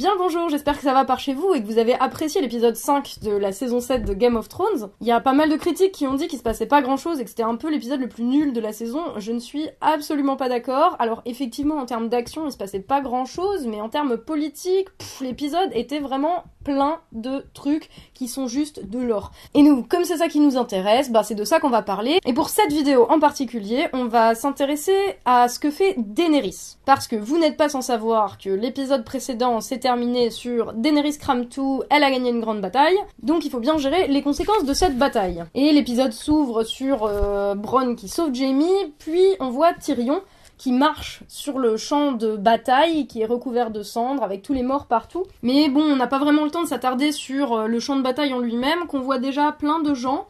Bien bonjour, j'espère que ça va par chez vous et que vous avez apprécié l'épisode 5 de la saison 7 de Game of Thrones. Il y a pas mal de critiques qui ont dit qu'il se passait pas grand chose et que c'était un peu l'épisode le plus nul de la saison. Je ne suis absolument pas d'accord. Alors effectivement, en termes d'action, il se passait pas grand chose, mais en termes politiques, l'épisode était vraiment plein de trucs qui sont juste de l'or. Et nous, comme c'est ça qui nous intéresse, c'est de ça qu'on va parler. Et pour cette vidéo en particulier, on va s'intéresser à ce que fait Daenerys. Parce que vous n'êtes pas sans savoir que l'épisode précédent s'est terminé sur Daenerys crame tout, elle a gagné une grande bataille, donc il faut bien gérer les conséquences de cette bataille. Et l'épisode s'ouvre sur Bronn qui sauve Jaime, puis on voit Tyrion qui marche sur le champ de bataille, qui est recouvert de cendres, avec tous les morts partout. Mais bon, on n'a pas vraiment le temps de s'attarder sur le champ de bataille en lui-même, qu'on voit déjà plein de gens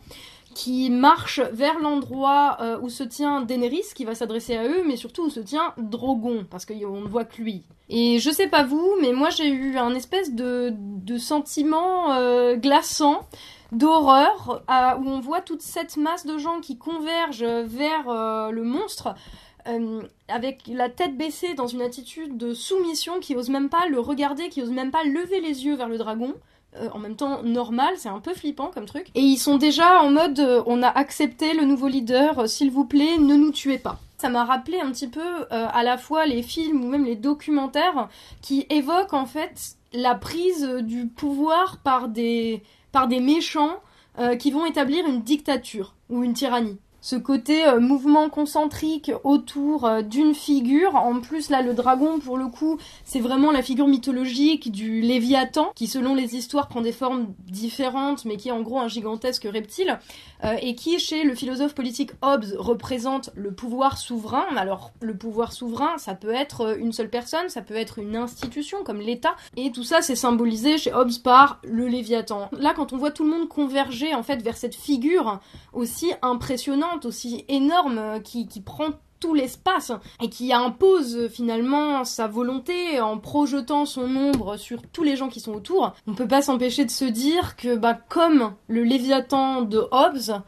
qui marchent vers l'endroit où se tient Daenerys, qui va s'adresser à eux, mais surtout où se tient Drogon, parce qu'on ne voit que lui. Et je sais pas vous, mais moi j'ai eu un espèce de sentiment glaçant, d'horreur, où on voit toute cette masse de gens qui convergent vers le monstre, avec la tête baissée dans une attitude de soumission, qui osent même pas le regarder, qui osent même pas lever les yeux vers le dragon. En même temps normal, c'est un peu flippant comme truc. Et ils sont déjà en mode on a accepté le nouveau leader, s'il vous plaît, ne nous tuez pas. Ça m'a rappelé un petit peu à la fois les films ou même les documentaires qui évoquent en fait la prise du pouvoir par des méchants qui vont établir une dictature ou une tyrannie. Ce côté mouvement concentrique autour d'une figure. En plus, là, le dragon, pour le coup, c'est vraiment la figure mythologique du Léviathan, qui, selon les histoires, prend des formes différentes, mais qui est en gros un gigantesque reptile, et qui, chez le philosophe politique Hobbes, représente le pouvoir souverain. Alors, le pouvoir souverain, ça peut être une seule personne, ça peut être une institution, comme l'État, et tout ça, c'est symbolisé chez Hobbes par le Léviathan. Là, quand on voit tout le monde converger, en fait, vers cette figure aussi impressionnante, aussi énorme, qui prend tout l'espace et qui impose finalement sa volonté en projetant son ombre sur tous les gens qui sont autour, on peut pas s'empêcher de se dire que comme le Léviathan de Hobbes,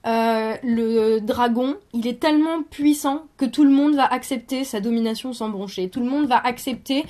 le dragon, il est tellement puissant que tout le monde va accepter sa domination sans broncher. Tout le monde va accepter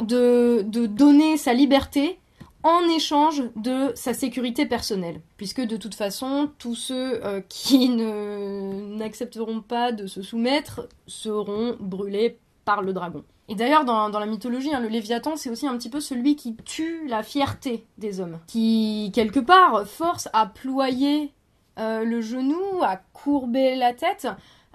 de donner sa liberté en échange de sa sécurité personnelle. Puisque de toute façon, tous ceux qui n'accepteront pas de se soumettre seront brûlés par le dragon. Et d'ailleurs, dans la mythologie, le Léviathan, c'est aussi un petit peu celui qui tue la fierté des hommes. Qui, quelque part, force à ployer le genou, à courber la tête,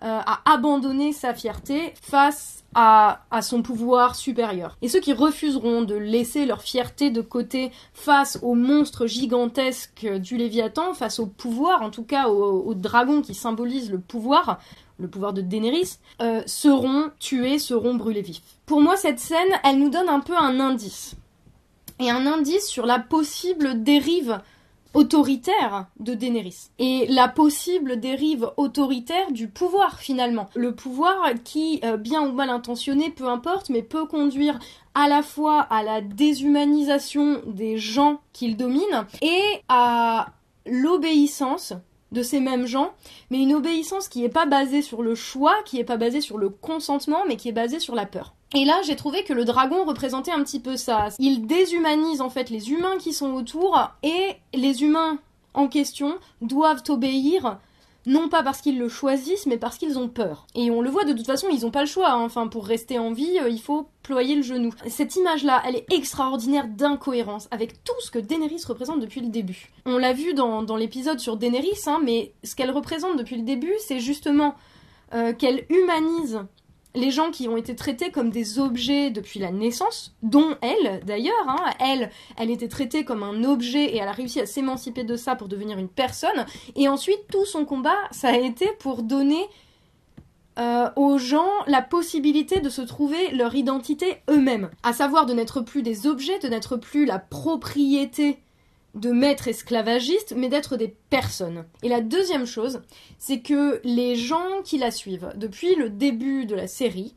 à abandonner sa fierté face à son pouvoir supérieur. Et ceux qui refuseront de laisser leur fierté de côté face au monstre gigantesque du Léviathan, face au pouvoir, en tout cas au dragon qui symbolise le pouvoir de Daenerys, seront tués, seront brûlés vifs. Pour moi, cette scène, elle nous donne un peu un indice. Et un indice sur la possible dérive autoritaire de Daenerys et la possible dérive autoritaire du pouvoir finalement. Le pouvoir qui, bien ou mal intentionné, peu importe, mais peut conduire à la fois à la déshumanisation des gens qu'il domine et à l'obéissance de ces mêmes gens, mais une obéissance qui est pas basée sur le choix, qui est pas basée sur le consentement, mais qui est basée sur la peur. Et là, j'ai trouvé que le dragon représentait un petit peu ça. Il déshumanise en fait les humains qui sont autour, et les humains en question doivent obéir, non pas parce qu'ils le choisissent, mais parce qu'ils ont peur. Et on le voit, de toute façon, ils ont pas le choix, Enfin, pour rester en vie, il faut ployer le genou. Cette image-là, elle est extraordinaire d'incohérence, avec tout ce que Daenerys représente depuis le début. On l'a vu dans l'épisode sur Daenerys, mais ce qu'elle représente depuis le début, c'est justement qu'elle humanise les gens qui ont été traités comme des objets depuis la naissance, dont elle, d'ailleurs, elle était traitée comme un objet et elle a réussi à s'émanciper de ça pour devenir une personne. Et ensuite, tout son combat, ça a été pour donner aux gens la possibilité de se trouver leur identité eux-mêmes. À savoir de n'être plus des objets, de n'être plus la propriété de maîtres esclavagistes, mais d'être des personnes. Et la deuxième chose, c'est que les gens qui la suivent depuis le début de la série,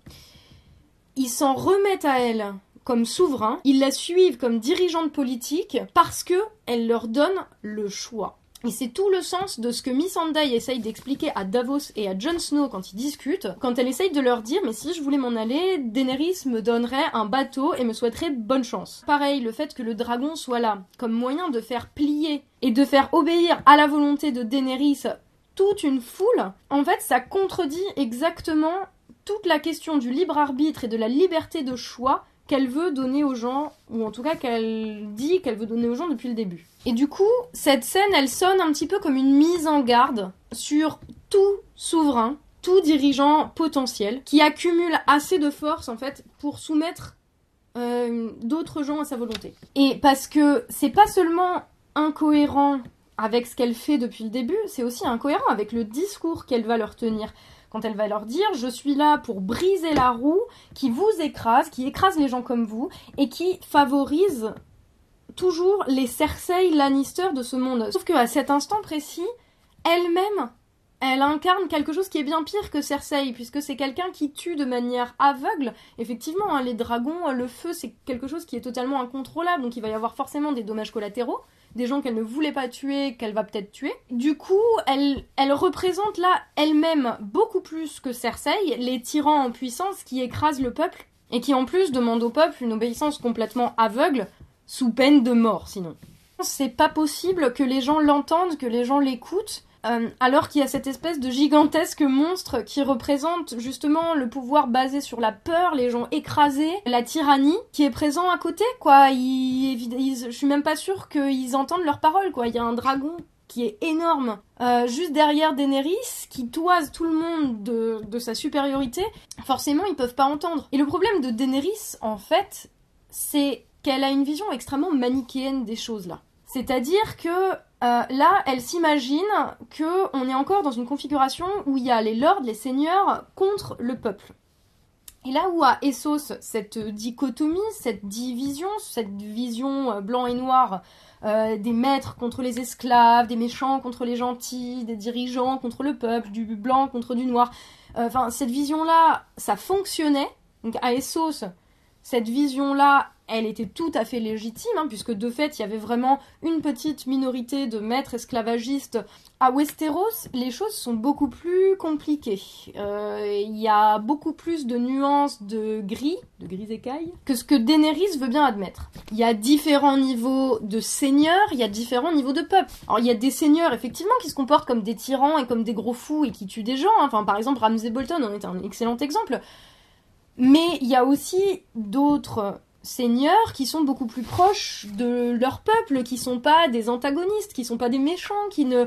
ils s'en remettent à elle comme souverain, ils la suivent comme dirigeante politique parce que elle leur donne le choix. Et c'est tout le sens de ce que Missandei essaye d'expliquer à Davos et à Jon Snow quand ils discutent, quand elle essaye de leur dire « mais si je voulais m'en aller, Daenerys me donnerait un bateau et me souhaiterait bonne chance ». Pareil, le fait que le dragon soit là, comme moyen de faire plier et de faire obéir à la volonté de Daenerys toute une foule, en fait ça contredit exactement toute la question du libre arbitre et de la liberté de choix qu'elle veut donner aux gens, ou en tout cas qu'elle dit qu'elle veut donner aux gens depuis le début. Et du coup, cette scène, elle sonne un petit peu comme une mise en garde sur tout souverain, tout dirigeant potentiel, qui accumule assez de force, en fait, pour soumettre d'autres gens à sa volonté. Et parce que c'est pas seulement incohérent avec ce qu'elle fait depuis le début, c'est aussi incohérent avec le discours qu'elle va leur tenir. Quand elle va leur dire « je suis là pour briser la roue qui vous écrase, qui écrase les gens comme vous, et qui favorise toujours les Cersei Lannister de ce monde ». Sauf qu'à cet instant précis, elle-même, elle incarne quelque chose qui est bien pire que Cersei, puisque c'est quelqu'un qui tue de manière aveugle. Effectivement, hein, les dragons, le feu, c'est quelque chose qui est totalement incontrôlable, donc il va y avoir forcément des dommages collatéraux, des gens qu'elle ne voulait pas tuer, qu'elle va peut-être tuer. Du coup, elle représente là, elle-même, beaucoup plus que Cersei, les tyrans en puissance qui écrasent le peuple, et qui en plus demandent au peuple une obéissance complètement aveugle, sous peine de mort sinon. C'est pas possible que les gens l'entendent, que les gens l'écoutent, alors qu'il y a cette espèce de gigantesque monstre qui représente justement le pouvoir basé sur la peur, les gens écrasés, la tyrannie, qui est présent à côté, quoi. Je suis même pas sûre qu'ils entendent leurs paroles, quoi. Il y a un dragon qui est énorme, juste derrière Daenerys, qui toise tout le monde de sa supériorité. Forcément, ils peuvent pas entendre. Et le problème de Daenerys, en fait, c'est qu'elle a une vision extrêmement manichéenne des choses, là. C'est-à-dire que là, elle s'imagine qu'on est encore dans une configuration où il y a les lords, les seigneurs, contre le peuple. Et là où à Essos, cette dichotomie, cette division, cette vision blanc et noir, des maîtres contre les esclaves, des méchants contre les gentils, des dirigeants contre le peuple, du blanc contre du noir, cette vision-là, ça fonctionnait. Donc à Essos, cette vision-là, elle était tout à fait légitime, hein, puisque de fait, il y avait vraiment une petite minorité de maîtres esclavagistes. À Westeros, les choses sont beaucoup plus compliquées. Il y a beaucoup plus de nuances de gris écailles, que ce que Daenerys veut bien admettre. Il y a différents niveaux de seigneurs, il y a différents niveaux de peuples. Alors il y a des seigneurs, effectivement, qui se comportent comme des tyrans et comme des gros fous et qui tuent des gens. Hein. Enfin, par exemple, Ramsay Bolton en est un excellent exemple. Mais il y a aussi d'autres seigneurs qui sont beaucoup plus proches de leur peuple, qui sont pas des antagonistes, qui sont pas des méchants, qui ne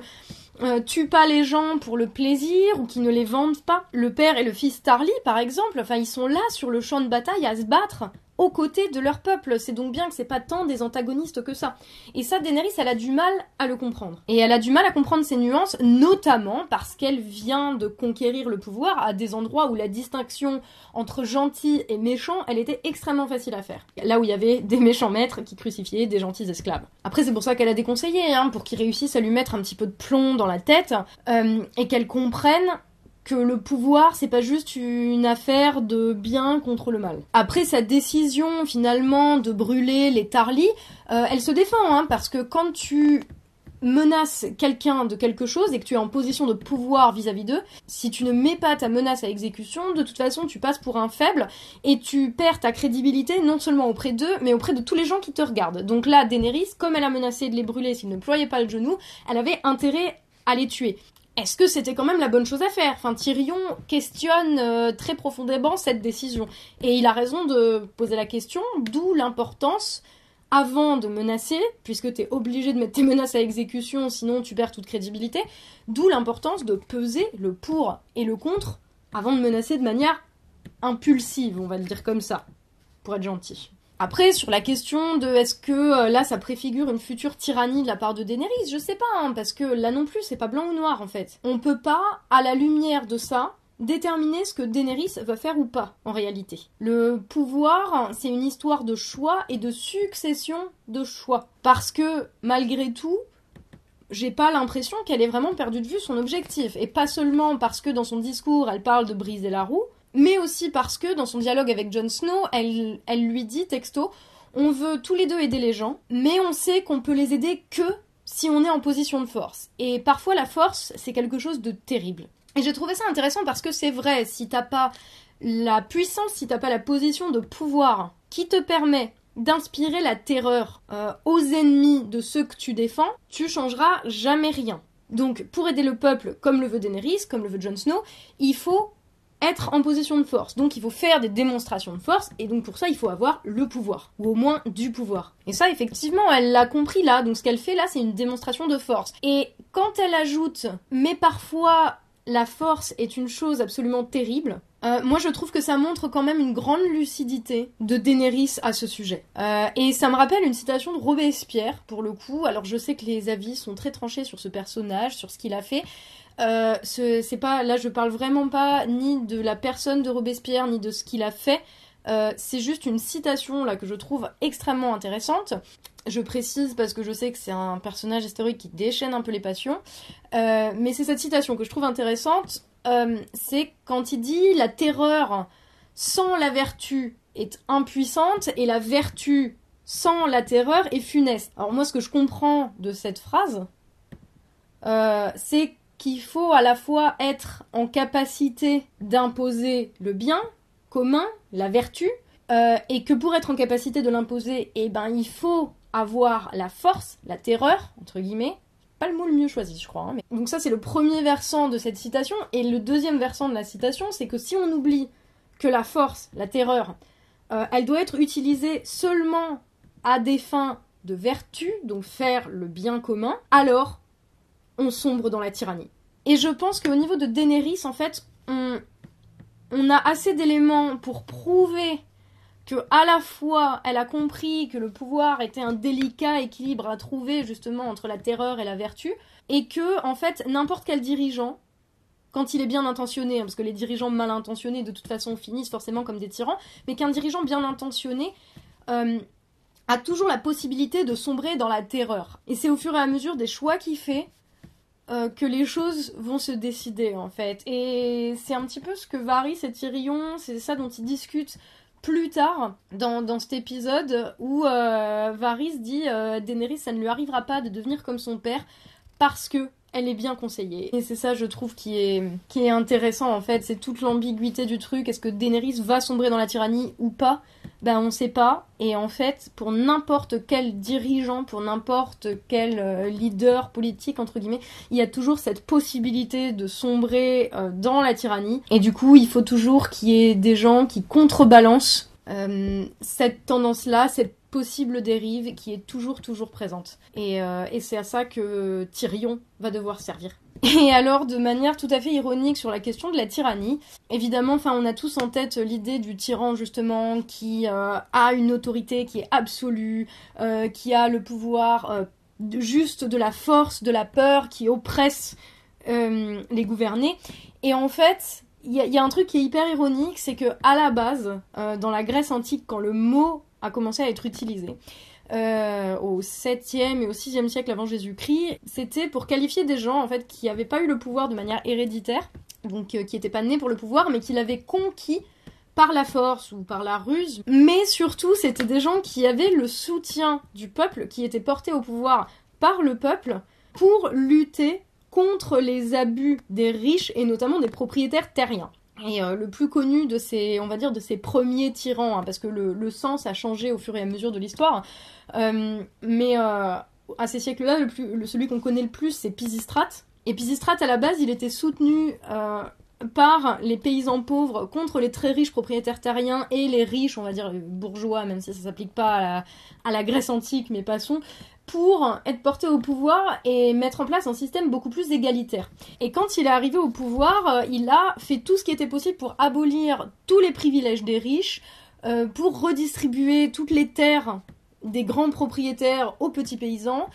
tuent pas les gens pour le plaisir ou qui ne les vendent pas. Le père et le fils Tarly, par exemple, enfin ils sont là sur le champ de bataille à se battre aux côtés de leur peuple. C'est donc bien que c'est pas tant des antagonistes que ça. Et ça, Daenerys, elle a du mal à le comprendre. Et elle a du mal à comprendre ces nuances, notamment parce qu'elle vient de conquérir le pouvoir à des endroits où la distinction entre gentils et méchants, elle était extrêmement facile à faire. Là où il y avait des méchants maîtres qui crucifiaient des gentils esclaves. Après, c'est pour ça qu'elle a des conseillers, hein, pour qu'ils réussissent à lui mettre un petit peu de plomb dans la tête, et qu'elle comprenne que le pouvoir, c'est pas juste une affaire de bien contre le mal. Après sa décision, finalement, de brûler les Tarly, elle se défend, hein, parce que quand tu menaces quelqu'un de quelque chose et que tu es en position de pouvoir vis-à-vis d'eux, si tu ne mets pas ta menace à exécution, de toute façon, tu passes pour un faible et tu perds ta crédibilité non seulement auprès d'eux, mais auprès de tous les gens qui te regardent. Donc là, Daenerys, comme elle a menacé de les brûler s'ils ne ployaient pas le genou, elle avait intérêt à les tuer. Est-ce que c'était quand même la bonne chose à faire ? Enfin, Tyrion questionne très profondément cette décision. Et il a raison de poser la question, d'où l'importance, avant de menacer, puisque t'es obligé de mettre tes menaces à exécution, sinon tu perds toute crédibilité, d'où l'importance de peser le pour et le contre, avant de menacer de manière impulsive, on va le dire comme ça, pour être gentil. Après, sur la question de est-ce que là ça préfigure une future tyrannie de la part de Daenerys, je sais pas, hein, parce que là non plus c'est pas blanc ou noir en fait. On peut pas, à la lumière de ça, déterminer ce que Daenerys va faire ou pas, en réalité. Le pouvoir, c'est une histoire de choix et de succession de choix. Parce que, malgré tout, j'ai pas l'impression qu'elle ait vraiment perdu de vue son objectif. Et pas seulement parce que dans son discours, elle parle de briser la roue, mais aussi parce que dans son dialogue avec Jon Snow, elle lui dit texto, on veut tous les deux aider les gens, mais on sait qu'on peut les aider que si on est en position de force. Et parfois la force, c'est quelque chose de terrible. Et j'ai trouvé ça intéressant parce que c'est vrai, si t'as pas la puissance, si t'as pas la position de pouvoir qui te permet d'inspirer la terreur aux ennemis de ceux que tu défends, tu changeras jamais rien. Donc pour aider le peuple, comme le veut Daenerys, comme le veut Jon Snow, il faut être en position de force. Donc il faut faire des démonstrations de force, et donc pour ça il faut avoir le pouvoir, ou au moins du pouvoir. Et ça effectivement elle l'a compris là, donc ce qu'elle fait là c'est une démonstration de force. Et quand elle ajoute « mais parfois la force est une chose absolument terrible », moi je trouve que ça montre quand même une grande lucidité de Daenerys à ce sujet. Et ça me rappelle une citation de Robespierre pour le coup, alors je sais que les avis sont très tranchés sur ce personnage, sur ce qu'il a fait. C'est pas, là je parle vraiment pas ni de la personne de Robespierre ni de ce qu'il a fait, c'est juste une citation là que je trouve extrêmement intéressante. Je précise parce que je sais que c'est un personnage historique qui déchaîne un peu les passions, mais c'est cette citation que je trouve intéressante, c'est quand il dit la terreur sans la vertu est impuissante et la vertu sans la terreur est funeste. Alors moi ce que je comprends de cette phrase, c'est qu'il faut à la fois être en capacité d'imposer le bien commun, la vertu, et que pour être en capacité de l'imposer, eh ben, il faut avoir la force, la terreur, entre guillemets. Pas le mot le mieux choisi, je crois. Hein, mais... Donc ça, c'est le premier versant de cette citation. Et le deuxième versant de la citation, c'est que si on oublie que la force, la terreur, elle doit être utilisée seulement à des fins de vertu, donc faire le bien commun, alors on sombre dans la tyrannie. Et je pense qu'au niveau de Daenerys, en fait, on a assez d'éléments pour prouver que à la fois, elle a compris que le pouvoir était un délicat équilibre à trouver justement entre la terreur et la vertu, et que, en fait, n'importe quel dirigeant, quand il est bien intentionné, hein, parce que les dirigeants mal intentionnés, de toute façon, finissent forcément comme des tyrans, mais qu'un dirigeant bien intentionné a toujours la possibilité de sombrer dans la terreur. Et c'est au fur et à mesure des choix qu'il fait que les choses vont se décider, en fait. Et c'est un petit peu ce que Varys et Tyrion, c'est ça dont ils discutent plus tard dans cet épisode où Varys dit Daenerys, ça ne lui arrivera pas de devenir comme son père parce que elle est bien conseillée. Et c'est ça, je trouve, qui est intéressant, en fait. C'est toute l'ambiguïté du truc. Est-ce que Daenerys va sombrer dans la tyrannie ou pas ? Ben, on sait pas. Et en fait, pour n'importe quel dirigeant, pour n'importe quel leader politique, entre guillemets, il y a toujours cette possibilité de sombrer dans la tyrannie. Et du coup, il faut toujours qu'il y ait des gens qui contrebalancent cette tendance-là, cette possible dérive qui est toujours présente. Et c'est à ça que Tyrion va devoir servir. Et alors, de manière tout à fait ironique sur la question de la tyrannie, évidemment, enfin, on a tous en tête l'idée du tyran, justement, qui a une autorité qui est absolue, qui a le pouvoir juste de la force, de la peur, qui oppresse les gouvernés. Et en fait, il y a un truc qui est hyper ironique, c'est que à la base, dans la Grèce antique, quand le mot a commencé à être utilisé, au 7e et au 6e siècle avant Jésus-Christ, c'était pour qualifier des gens en fait qui n'avaient pas eu le pouvoir de manière héréditaire, donc qui n'étaient pas nés pour le pouvoir, mais qui l'avaient conquis par la force ou par la ruse. Mais surtout, c'était des gens qui avaient le soutien du peuple, qui étaient portés au pouvoir par le peuple pour lutter contre les abus des riches et notamment des propriétaires terriens. Et le plus connu de ces, on va dire, de ces premiers tyrans, hein, parce que le sens a changé au fur et à mesure de l'histoire, mais à ces siècles-là, celui qu'on connaît le plus, c'est Pisistrate. Et Pisistrate, à la base, il était soutenu par les paysans pauvres contre les très riches propriétaires terriens et les riches, on va dire bourgeois, même si ça s'applique pas à la Grèce antique, mais passons, pour être porté au pouvoir et mettre en place un système beaucoup plus égalitaire. Et quand il est arrivé au pouvoir, il a fait tout ce qui était possible pour abolir tous les privilèges des riches, pour redistribuer toutes les terres des grands propriétaires aux petits paysans,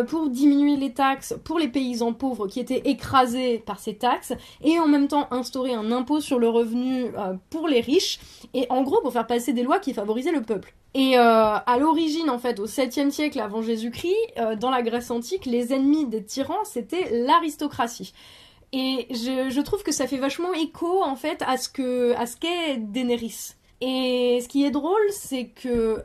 pour diminuer les taxes pour les paysans pauvres qui étaient écrasés par ces taxes, et en même temps instaurer un impôt sur le revenu pour les riches, et en gros pour faire passer des lois qui favorisaient le peuple. Et à l'origine, en fait, au 7e siècle avant Jésus-Christ, dans la Grèce antique, les ennemis des tyrans, c'était l'aristocratie. Et je trouve que ça fait vachement écho, en fait, à ce qu'est Daenerys. Et ce qui est drôle, c'est que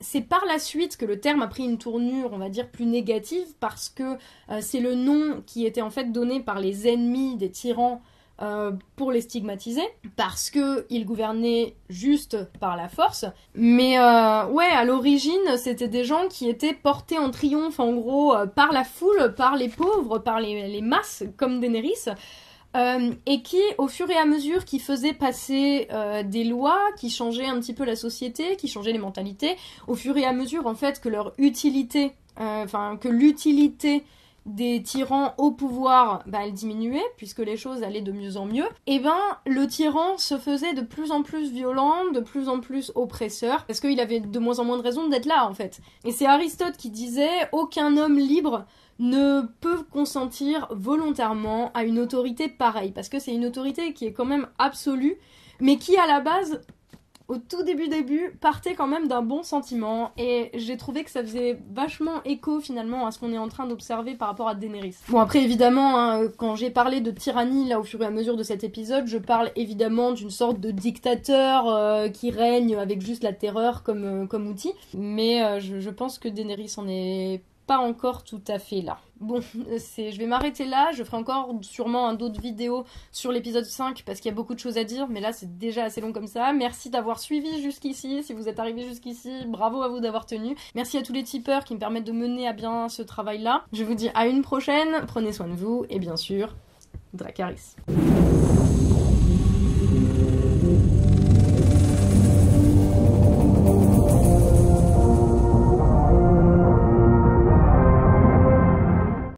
c'est par la suite que le terme a pris une tournure, on va dire, plus négative, parce que c'est le nom qui était en fait donné par les ennemis des tyrans pour les stigmatiser, parce qu'ils gouvernaient juste par la force. Mais ouais, à l'origine, c'était des gens qui étaient portés en triomphe, en gros, par la foule, par les pauvres, par les masses, comme Daenerys, et qui, au fur et à mesure, qui faisaient passer des lois, qui changeaient un petit peu la société, qui changeaient les mentalités, au fur et à mesure, en fait, que leur utilité, que l'utilité des tyrans au pouvoir, elle diminuait, puisque les choses allaient de mieux en mieux, et le tyran se faisait de plus en plus violent, de plus en plus oppresseur, parce qu'il avait de moins en moins de raisons d'être là, en fait. Et c'est Aristote qui disait « Aucun homme libre ne peut consentir volontairement à une autorité pareille », parce que c'est une autorité qui est quand même absolue, mais qui, à la base, au tout début, partait quand même d'un bon sentiment, et j'ai trouvé que ça faisait vachement écho finalement à ce qu'on est en train d'observer par rapport à Daenerys. Bon, après évidemment, hein, quand j'ai parlé de tyrannie là au fur et à mesure de cet épisode, je parle évidemment d'une sorte de dictateur qui règne avec juste la terreur comme outil, mais je pense que Daenerys en est pas encore tout à fait là. Bon, je vais m'arrêter là, je ferai encore sûrement d'autres vidéos sur l'épisode 5 parce qu'il y a beaucoup de choses à dire, mais là c'est déjà assez long comme ça. Merci d'avoir suivi jusqu'ici, si vous êtes arrivé jusqu'ici, bravo à vous d'avoir tenu. Merci à tous les tipeurs qui me permettent de mener à bien ce travail-là. Je vous dis à une prochaine, prenez soin de vous, et bien sûr, Dracarys.